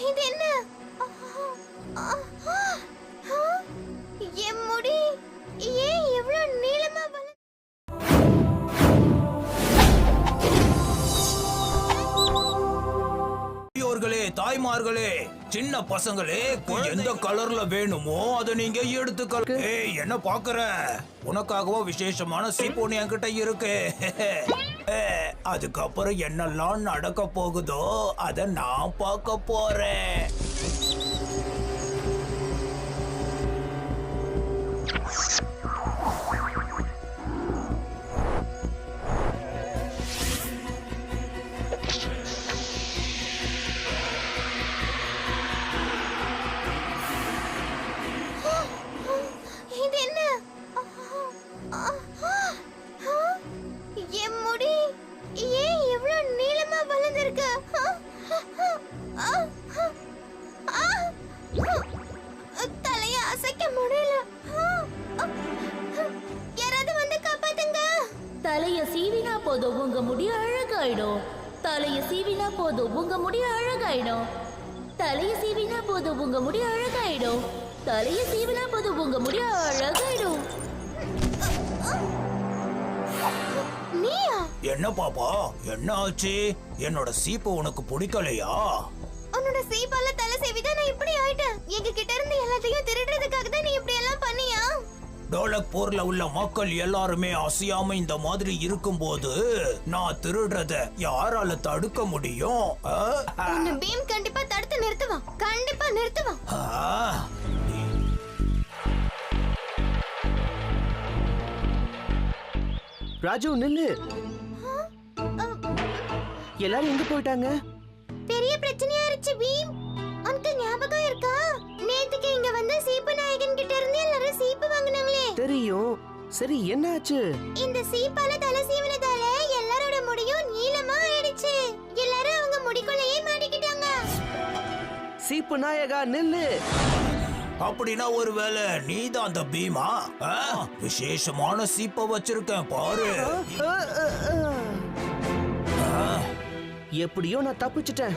இது என்ன? என் முடி ஏன் இவ்வளவு நீளமா பெரியோர்களே, தாய்மார்களே, சின்ன பசங்களே, எந்த கலர்ல வேணுமோ அதை நீங்க எடுத்துக்க. ஏய், என்ன பாக்குற? உனக்காகவோ விசேஷமான சீப்போன் என்கிட்ட இருக்கு. அதுக்கப்புறம் என்னெல்லாம் நடக்க போகுதோ அதை நான் பார்க்க போறேன். இது என்ன? என் முடி ஏன் இவ்வளவு நீளமா வளர்ந்திருக்கு? தலைய அசைக்க முடியல. யாராவது வந்து காப்பாத்துங்க. தலைய சீவினா போதும் உங்க முடி அழகாயிடும். தலைய சீவினா போதும் உங்க முடி அழகாயிடும். தலைய சீவினா போதும் உங்க முடி அழகாயிடும். தலைய சீவினா போதும் உங்க முடி அழகாயிடும். நீயா? என்ன பாப்பா, என்ன ஆச்சு? என்னோட சீப்பு உனக்கு பிடிக்கலையா? உன்னோட சீப்பால தலை சீவிதான் நான் இப்படி ஆயிட்டேன். எங்க கிட்ட இருந்து எல்லாத்தையும் திருடுறதுக்காக தான் நீ இப்படி எல்லாம் பண்ணியா? டோலக்பூர்ல உள்ள மக்கள் எல்லாருமே அசையாம இந்த மாதிரி இருக்கும்போது நான் திருடுறத யாரால தடுக்க முடியும்? உன்னை பீம் கண்டிப்பா தடுத்து நிறுத்துவான். கண்டிப்பா நிறுத்துவான். ராஜு நில்லு. எல்லாரும் எங்க போயிட்டாங்க? பெரிய பிரச்சனையா இருந்துச்சு பீம். உனக்கு ஞாபகம் இருக்கா? நேத்துக்கு இங்க வந்து சீப்பு நாயகன் கிட்ட இருந்து எல்லாரும் சீப்பு வாங்குனாங்களே. தெரியும். சரி, என்ன ஆச்சு? இந்த சீப்பால தலை சீவினதால எல்லாரோட முடியும் நீளமா ஆயிடுச்சு. எல்லாரும் அவங்க முடிக்குள்ளேயே மாட்டிக்கிட்டாங்க. சீப்பு நாயகா நில்லு. அப்படின்னா ஒருவேளை நீதான் அந்த பீமா? விசேஷமான சீப்ப வச்சிருக்கேன் பாரு. எப்படியோ நான் தப்பிச்சிட்டேன்.